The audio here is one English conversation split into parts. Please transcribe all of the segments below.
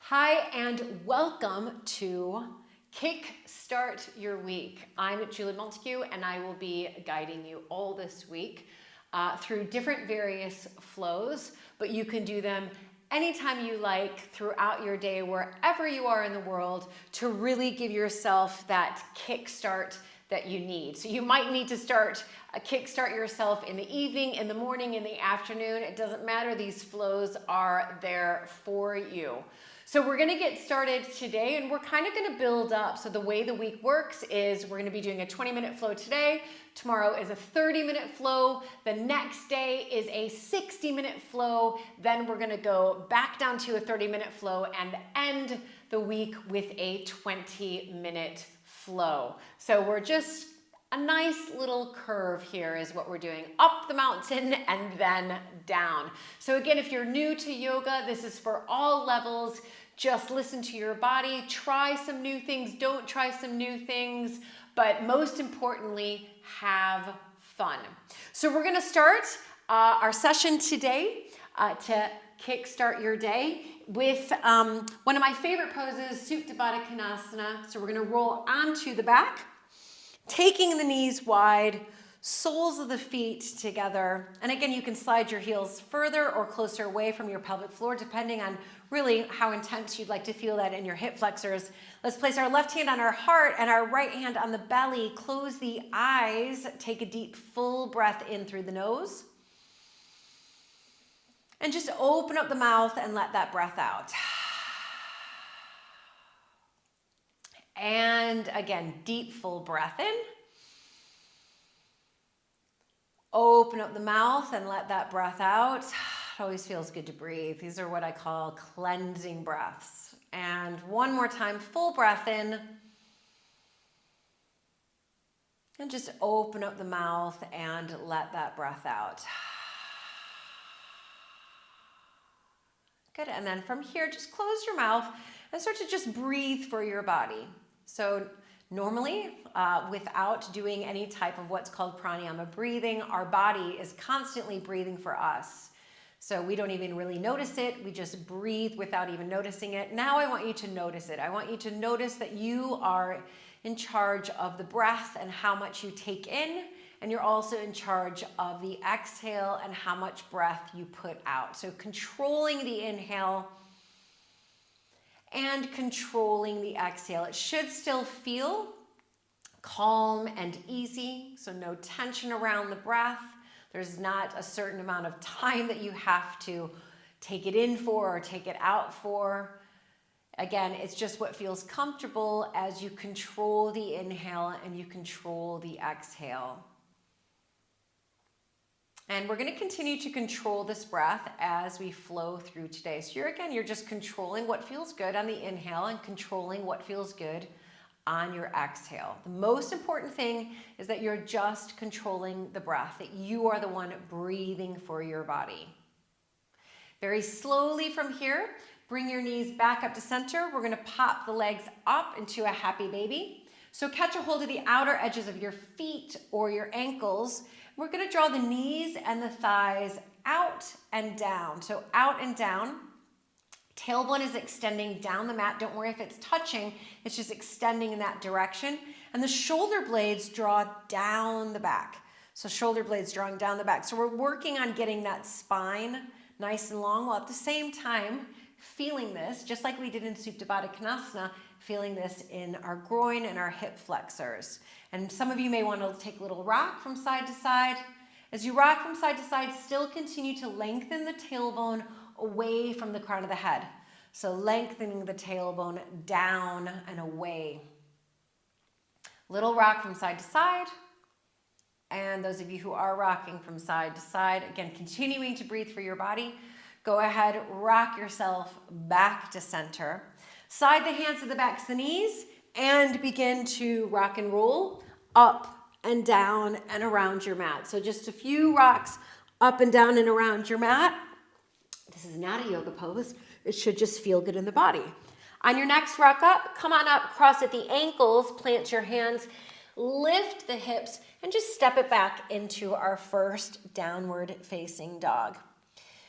Hi, and welcome to Kickstart Your Week. I'm Julie Montague, and I will be guiding you all this week through different various flows, but you can do them anytime you like throughout your day, wherever you are in the world, to really give yourself that kickstart that you need. So you might need to kickstart yourself in the evening, in the morning, in the afternoon. It doesn't matter. These flows are there for you. So we're going to get started today, and we're kind of going to build up. So the way the week works is we're going to be doing a 20-minute flow today. Tomorrow is a 30-minute flow. The next day is a 60-minute flow. Then we're going to go back down to a 30-minute flow and end the week with a 20-minute flow. So we're just a nice little curve here is what we're doing. Up the mountain and then down. So again, if you're new to yoga, this is for all levels. Just listen to your body. Try some new things. Don't try some new things. But most importantly, have fun. So we're going to start our session today to kickstart your day with one of my favorite poses, Tabata Kanasana. So we're going to roll onto the back, taking the knees wide, soles of the feet together. And again, you can slide your heels further or closer away from your pelvic floor, depending on really how intense you'd like to feel that in your hip flexors. Let's place our left hand on our heart and our right hand on the belly. Close the eyes. Take a deep, full breath in through the nose. And just open up the mouth and let that breath out. And again, deep, full breath in. Open up the mouth and let that breath out. It always feels good to breathe. These are what I call cleansing breaths. And one more time, full breath in. And just open up the mouth and let that breath out. Good, and then from here, just close your mouth and start to just breathe for your body. So normally, without doing any type of what's called Pranayama Breathing, our body is constantly breathing for us. So we don't even really notice it. We just breathe without even noticing it. Now I want you to notice it. I want you to notice that you are in charge of the breath and how much you take in. And you're also in charge of the exhale and how much breath you put out. So controlling the inhale and controlling the exhale. It should still feel calm and easy, so no tension around the breath. There's not a certain amount of time that you have to take it in for or take it out for. Again, it's just what feels comfortable as you control the inhale and you control the exhale. And we're going to continue to control this breath as we flow through today. So you're just controlling what feels good on the inhale and controlling what feels good on your exhale. The most important thing is that you're just controlling the breath, that you are the one breathing for your body. Very slowly from here, bring your knees back up to center. We're going to pop the legs up into a happy baby. So catch a hold of the outer edges of your feet or your ankles. We're going to draw the knees and the thighs out and down. So out and down. Tailbone is extending down the mat. Don't worry if it's touching. It's just extending in that direction. And the shoulder blades draw down the back. So shoulder blades drawing down the back. So we're working on getting that spine nice and long while at the same time feeling this, just like we did in Tabata Kanasana, feeling this in our groin and our hip flexors. And some of you may want to take a little rock from side to side. As you rock from side to side, still continue to lengthen the tailbone away from the crown of the head. So lengthening the tailbone down and away. Little rock from side to side. And those of you who are rocking from side to side, again, continuing to breathe for your body, go ahead, rock yourself back to center. Slide the hands to the backs of the knees and begin to rock and roll up and down and around your mat. So just a few rocks up and down and around your mat. This is not a yoga pose. It should just feel good in the body. On your next rock up, come on up, cross at the ankles, plant your hands, lift the hips, and just step it back into our first downward facing dog.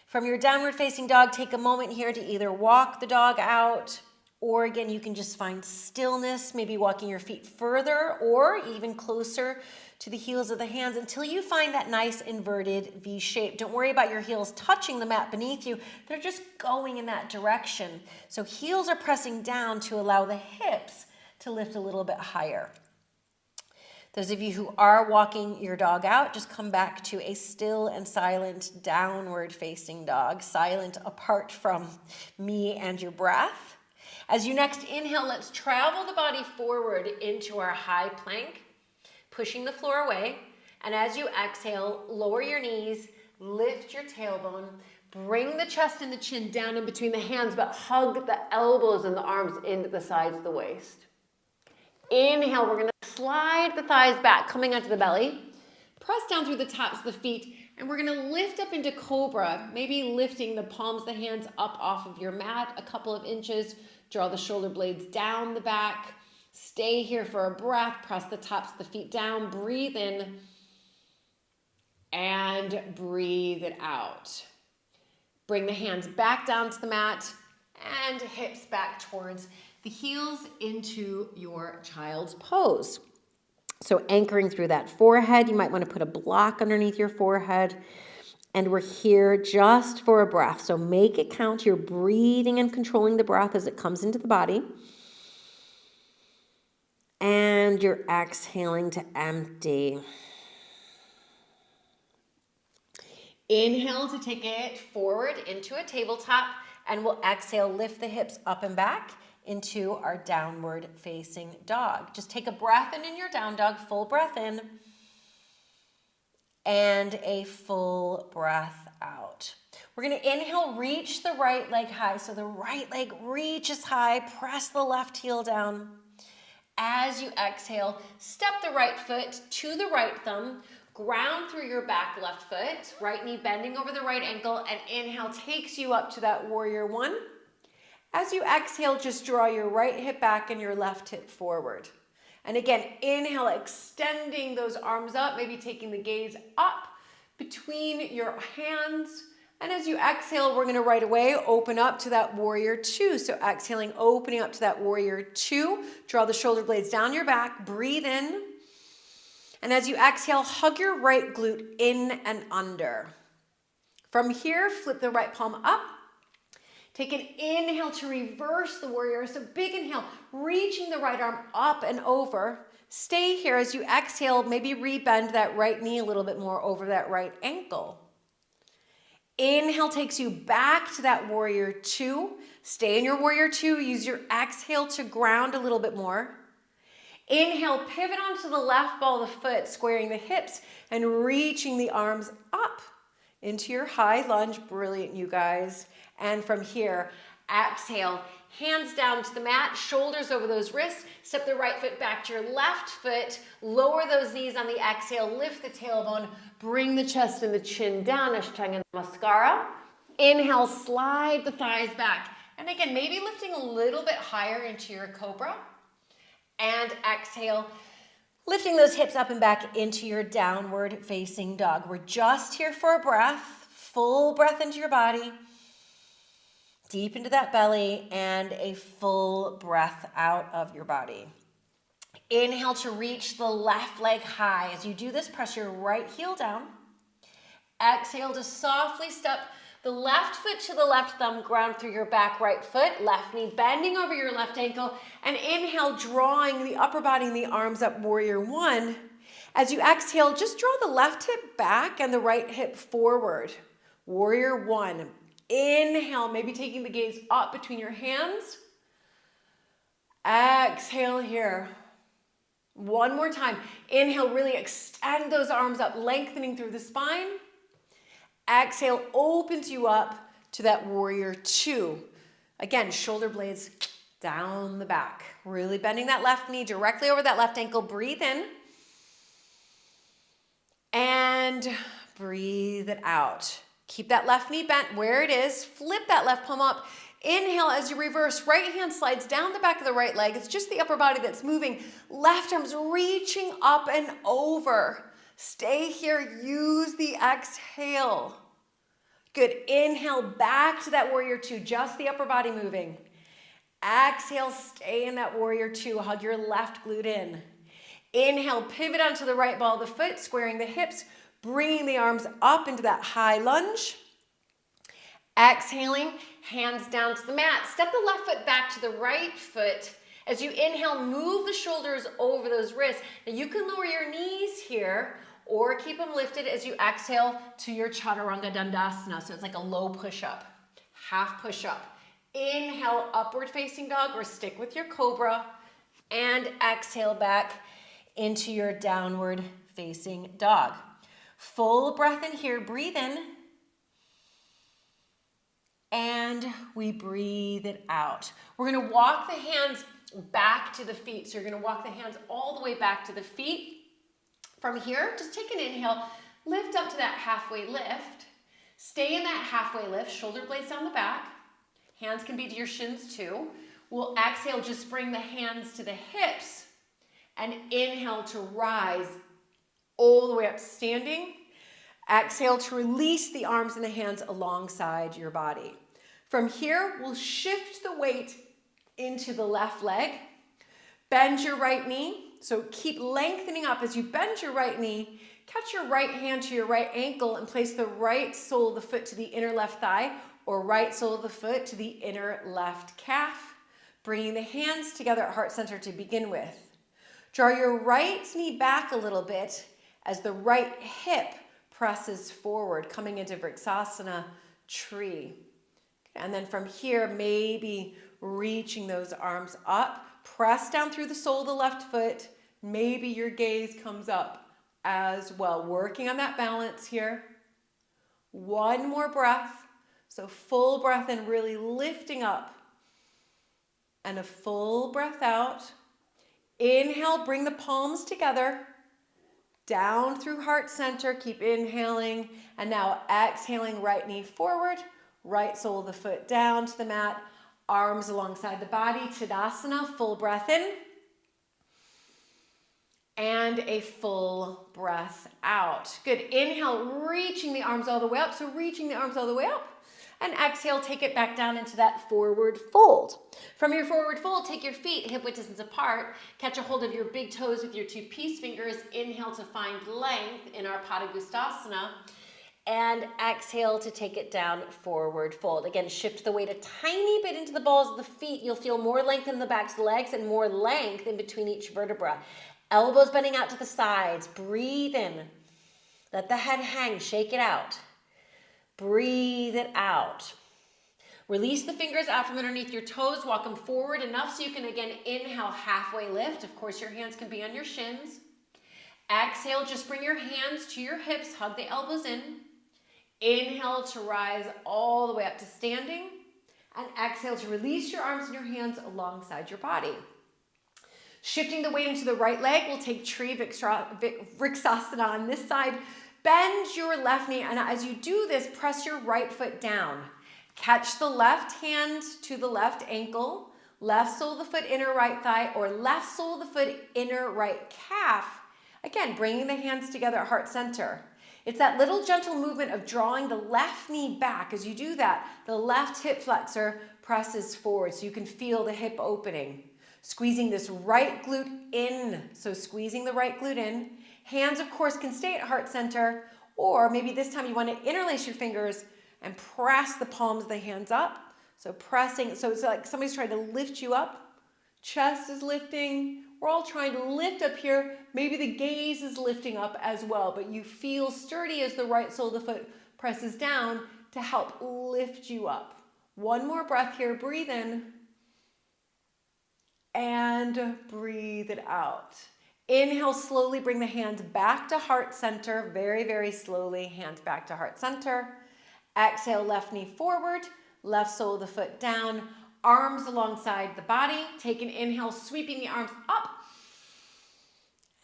From your downward facing dog, take a moment here to either walk the dog out, or again, you can just find stillness, maybe walking your feet further or even closer to the heels of the hands until you find that nice inverted V shape. Don't worry about your heels touching the mat beneath you. They're just going in that direction. So heels are pressing down to allow the hips to lift a little bit higher. Those of you who are walking your dog out, just come back to a still and silent downward facing dog, silent apart from me and your breath. As you next inhale, let's travel the body forward into our high plank, pushing the floor away. And as you exhale, lower your knees, lift your tailbone, bring the chest and the chin down in between the hands, but hug the elbows and the arms into the sides of the waist. Inhale, we're going to slide the thighs back, coming onto the belly. Press down through the tops of the feet, and we're going to lift up into Cobra, maybe lifting the palms of the hands up off of your mat a couple of inches. Draw the shoulder blades down the back. Stay here for a breath. Press the tops of the feet down. Breathe in and breathe it out. Bring the hands back down to the mat and hips back towards the heels into your child's pose. So anchoring through that forehead, you might want to put a block underneath your forehead. And we're here just for a breath. So make it count. You're breathing and controlling the breath as it comes into the body. And you're exhaling to empty. Inhale to take it forward into a tabletop. And we'll exhale, lift the hips up and back into our downward facing dog. Just take a breath in your down dog, full breath in, and a full breath out. We're gonna inhale, reach the right leg high. So the right leg reaches high, press the left heel down. As you exhale, step the right foot to the right thumb, ground through your back left foot, right knee bending over the right ankle, and inhale takes you up to that warrior one. As you exhale, just draw your right hip back and your left hip forward. And again, inhale, extending those arms up, maybe taking the gaze up between your hands. And as you exhale, we're going to right away open up to that warrior two. So exhaling, opening up to that warrior two. Draw the shoulder blades down your back, breathe in. And as you exhale, hug your right glute in and under. From here, flip the right palm up. Take an inhale to reverse the warrior. So big inhale, reaching the right arm up and over. Stay here as you exhale, maybe rebend that right knee a little bit more over that right ankle. Inhale takes you back to that warrior two. Stay in your warrior two. Use your exhale to ground a little bit more. Inhale, pivot onto the left ball of the foot, squaring the hips and reaching the arms up into your high lunge. Brilliant, you guys. And from here, exhale, hands down to the mat, shoulders over those wrists, step the right foot back to your left foot, lower those knees on the exhale, lift the tailbone, bring the chest and the chin down, Ashtanga Namaskara. Inhale, slide the thighs back. And again, maybe lifting a little bit higher into your Cobra. And exhale, lifting those hips up and back into your downward facing dog. We're just here for a breath, full breath into your body. Deep into that belly and a full breath out of your body. Inhale to reach the left leg high. As you do this, press your right heel down. Exhale to softly step the left foot to the left thumb, ground through your back right foot, left knee bending over your left ankle, and inhale, drawing the upper body and the arms up, warrior one. As you exhale, just draw the left hip back and the right hip forward, warrior one. Inhale, maybe taking the gaze up between your hands. Exhale here. One more time. Inhale, really extend those arms up, lengthening through the spine. Exhale, opens you up to that warrior two. Again, shoulder blades down the back. Really bending that left knee directly over that left ankle. Breathe in. And breathe it out. Keep that left knee bent where it is. Flip that left palm up. Inhale as you reverse. Right hand slides down the back of the right leg. It's just the upper body that's moving. Left arm's reaching up and over. Stay here. Use the exhale Good. Inhale back to that warrior two, just the upper body moving. Exhale, stay in that warrior two. Hug your left glute in. Inhale, pivot onto the right ball of the foot, squaring the hips, bringing the arms up into that high lunge. Exhaling, hands down to the mat. Step the left foot back to the right foot. As you inhale, move the shoulders over those wrists. Now you can lower your knees here or keep them lifted as you exhale to your Chaturanga Dandasana. So it's like a low push-up, half push-up. Inhale, upward facing dog, or stick with your Cobra. And exhale back into your downward facing dog. Full breath in here, breathe in. And we breathe it out. We're gonna walk the hands back to the feet. So you're gonna walk the hands all the way back to the feet. From here, just take an inhale, lift up to that halfway lift. Stay in that halfway lift, shoulder blades down the back. Hands can be to your shins too. We'll exhale, just bring the hands to the hips and inhale to rise all the way up to standing. Exhale to release the arms and the hands alongside your body. From here, we'll shift the weight into the left leg. Bend your right knee. So keep lengthening up as you bend your right knee. Catch your right hand to your right ankle and place the right sole of the foot to the inner left thigh, or right sole of the foot to the inner left calf. Bringing the hands together at heart center to begin with. Draw your right knee back a little bit as the right hip presses forward, coming into Vrksasana tree. And then from here, maybe reaching those arms up. Press down through the sole of the left foot. Maybe your gaze comes up as well. Working on that balance here. One more breath. So full breath in, really lifting up. And a full breath out. Inhale, bring the palms together. Down through heart center. Keep inhaling. And now exhaling, right knee forward. Right sole of the foot down to the mat. Arms alongside the body. Tadasana, full breath in. And a full breath out. Good. Inhale, reaching the arms all the way up. So reaching the arms all the way up. And exhale, take it back down into that forward fold. From your forward fold, take your feet hip-width distance apart. Catch a hold of your big toes with your two peace fingers. Inhale to find length in our Padagustasana. And exhale to take it down, forward fold. Again, shift the weight a tiny bit into the balls of the feet. You'll feel more length in the backs of the legs and more length in between each vertebra. Elbows bending out to the sides. Breathe in. Let the head hang. Shake it out. Breathe it out. Release the fingers out from underneath your toes. Walk them forward enough so you can, again, inhale, halfway lift. Of course, your hands can be on your shins. Exhale, just bring your hands to your hips. Hug the elbows in. Inhale to rise all the way up to standing. And exhale to release your arms and your hands alongside your body. Shifting the weight into the right leg, we'll take tree Vrksasana on this side. Bend your left knee, and as you do this, press your right foot down. Catch the left hand to the left ankle, left sole of the foot, inner right thigh, or left sole of the foot, inner right calf. Again, bringing the hands together at heart center. It's that little gentle movement of drawing the left knee back. As you do that, the left hip flexor presses forward so you can feel the hip opening. Squeezing this right glute in, so squeezing the right glute in. Hands, of course, can stay at heart center, or maybe this time you want to interlace your fingers and press the palms of the hands up. So pressing, so it's like somebody's trying to lift you up. Chest is lifting. We're all trying to lift up here. Maybe the gaze is lifting up as well, but you feel sturdy as the right sole of the foot presses down to help lift you up. One more breath here. Breathe in and breathe it out. Inhale, slowly bring the hands back to heart center. Very, very slowly, hands back to heart center. Exhale, left knee forward, left sole of the foot down, arms alongside the body. Take an inhale, sweeping the arms up.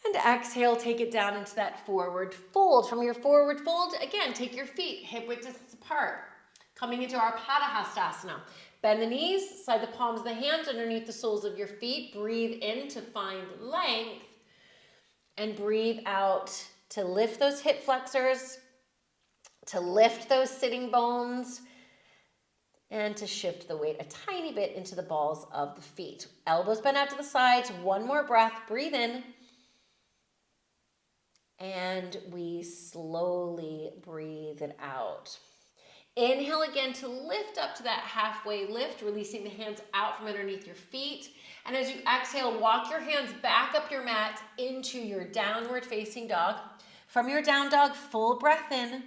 And exhale, take it down into that forward fold. From your forward fold, again, take your feet hip-width distance apart. Coming into our Pada Hastasana. Bend the knees, slide the palms of the hands underneath the soles of your feet. Breathe in to find length. And breathe out to lift those hip flexors. to lift those sitting bones and to shift the weight a tiny bit into the balls of the feet. Elbows bent out to the sides. One more breath. Breathe in. And we slowly breathe it out. Inhale again to lift up to that halfway lift, releasing the hands out from underneath your feet. And as you exhale, walk your hands back up your mat into your downward facing dog. From your down dog, full breath in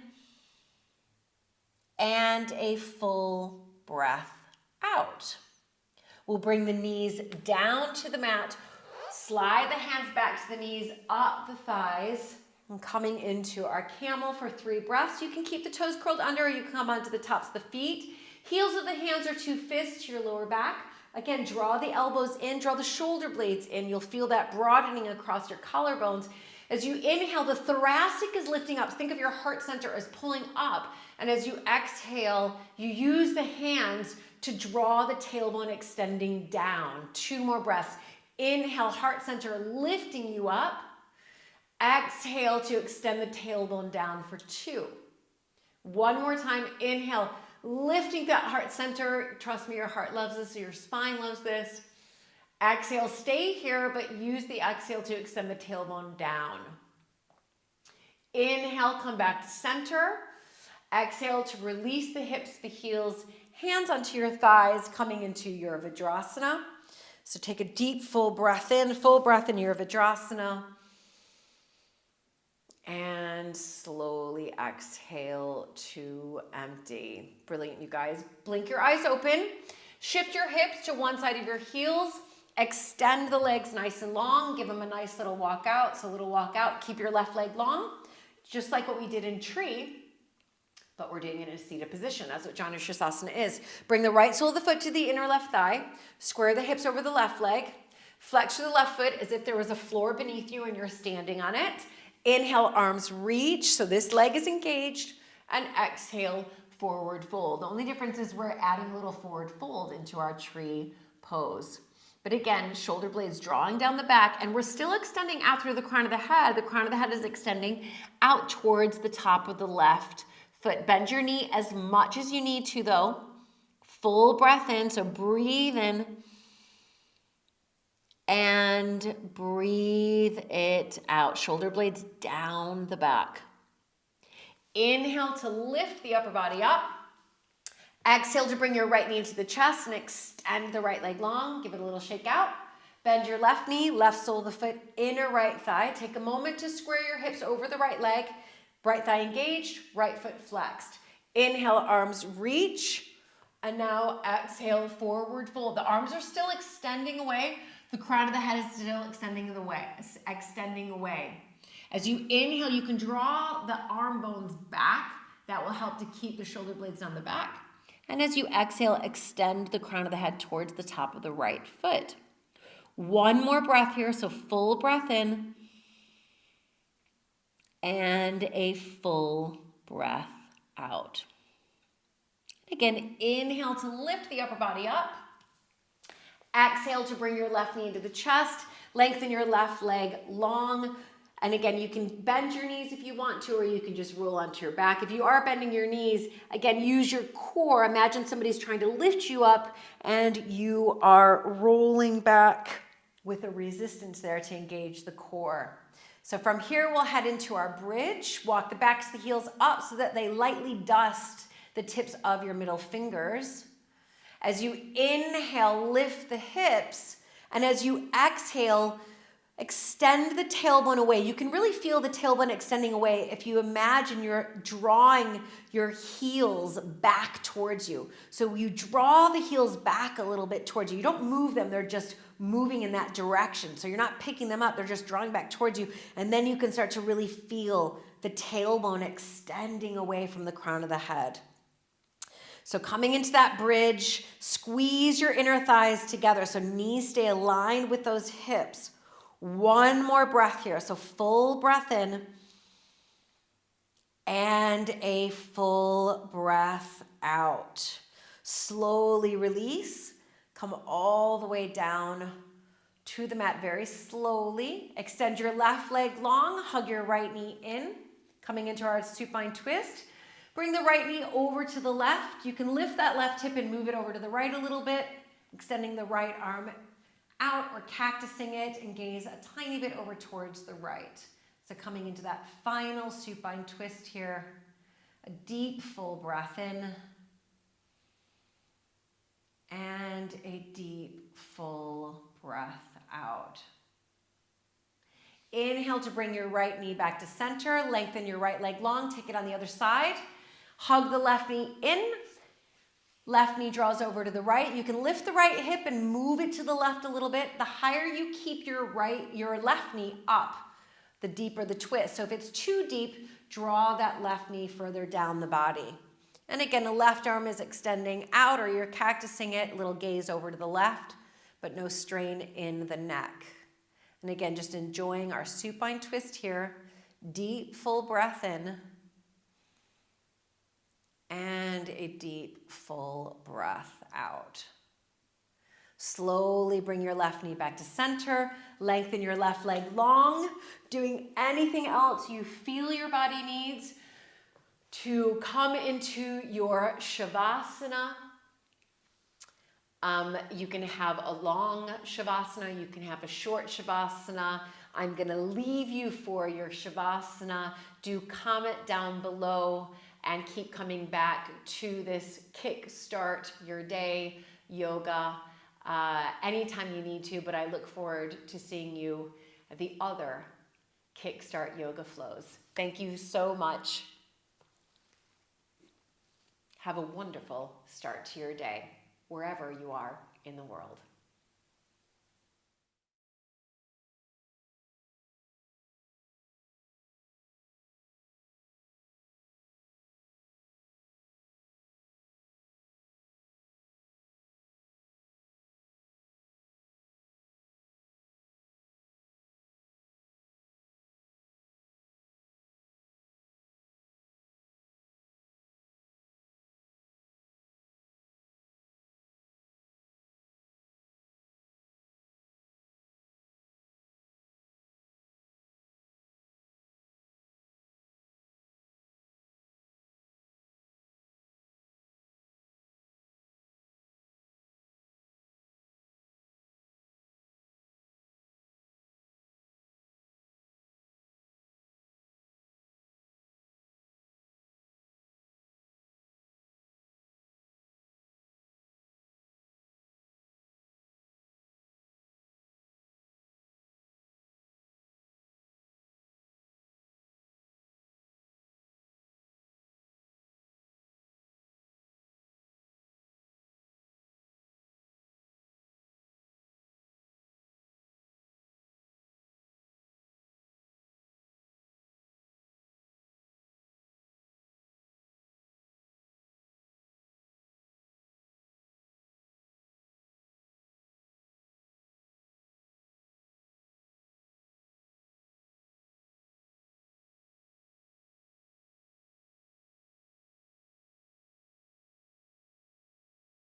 and a full breath out. We'll bring the knees down to the mat, slide the hands back to the knees, up the thighs, and coming into our camel for 3 breaths. You can keep the toes curled under, or you can come onto the tops of the feet. Heels of the hands are 2 fists to your lower back. Again, draw the elbows in, draw the shoulder blades in. You'll feel that broadening across your collarbones. As you inhale, the thoracic is lifting up. Think of your heart center as pulling up. And as you exhale, you use the hands to draw the tailbone extending down. 2 more breaths. Inhale, heart center lifting you up. Exhale to extend the tailbone down for 2. One more time. Inhale, lifting that heart center. Trust me, your heart loves this, your spine loves this. Exhale, stay here, but use the exhale to extend the tailbone down. Inhale, come back to center. Exhale to release the hips, the heels, hands onto your thighs, coming into your Vajrasana. So take a deep, full breath in your Vajrasana. And slowly exhale to empty. Brilliant, you guys. Blink your eyes open. Shift your hips to one side of your heels. Extend the legs nice and long. Give them a nice little walk out. So a little walk out. Keep your left leg long. Just like what we did in tree, but we're doing it in a seated position. That's what Janu Sirsasana is. Bring the right sole of the foot to the inner left thigh. Square the hips over the left leg. Flex to the left foot as if there was a floor beneath you and you're standing on it. Inhale, arms reach, so this leg is engaged, and exhale, forward fold. The only difference is we're adding a little forward fold into our tree pose. But again, shoulder blades drawing down the back, and we're still extending out through the crown of the head. The crown of the head is extending out towards the top of the left foot. Bend your knee as much as you need to, though. Full breath in, so breathe in. And breathe it out. Shoulder blades down the back. Inhale to lift the upper body up. Exhale to bring your right knee into the chest and extend the right leg long. Give it a little shake out. Bend your left knee, left sole of the foot, inner right thigh. Take a moment to square your hips over the right leg. Right thigh engaged, right foot flexed. Inhale, arms reach. And now exhale, forward fold. The arms are still extending away. The crown of the head is still extending away. As you inhale, you can draw the arm bones back. That will help to keep the shoulder blades down the back. And as you exhale, extend the crown of the head towards the top of the right foot. One more breath here, so full breath in. And a full breath out. Again, inhale to lift the upper body up. Exhale to bring your left knee into the chest. Lengthen your left leg long. And again, you can bend your knees if you want to, or you can just roll onto your back. If you are bending your knees, again, use your core. Imagine somebody's trying to lift you up and you are rolling back with a resistance there to engage the core. So from here, we'll head into our bridge. Walk the backs of the heels up so that they lightly dust the tips of your middle fingers. As you inhale, lift the hips. And as you exhale, extend the tailbone away. You can really feel the tailbone extending away if you imagine you're drawing your heels back towards you. So you draw the heels back a little bit towards you. You don't move them. They're just moving in that direction. So you're not picking them up. They're just drawing back towards you. And then you can start to really feel the tailbone extending away from the crown of the head. So coming into that bridge, squeeze your inner thighs together so knees stay aligned with those hips. One more breath here. So full breath in and a full breath out. Slowly release. Come all the way down to the mat very slowly. Extend your left leg long. Hug your right knee in. Coming into our supine twist. Bring the right knee over to the left. You can lift that left hip and move it over to the right a little bit, extending the right arm out or cactusing it, and gaze a tiny bit over towards the right. So coming into that final supine twist here. A deep, full breath in. And a deep, full breath out. Inhale to bring your right knee back to center. Lengthen your right leg long. Take it on the other side. Hug the left knee in. Left knee draws over to the right. You can lift the right hip and move it to the left a little bit. The higher you keep your left knee up, the deeper the twist. So if it's too deep, draw that left knee further down the body. And again, the left arm is extending out, or you're cactusing it, little gaze over to the left, but no strain in the neck. And again, just enjoying our supine twist here. Deep, full breath in. And a deep, full breath out. Slowly bring your left knee back to center. Lengthen your left leg long. Doing anything else you feel your body needs to come into your Shavasana. You can have a long Shavasana. You can have a short Shavasana. I'm going to leave you for your Shavasana. Do comment down below and keep coming back to this kickstart your day yoga anytime you need to, but I look forward to seeing you at the other Kickstart Yoga flows. Thank you so much. Have a wonderful start to your day, wherever you are in the world.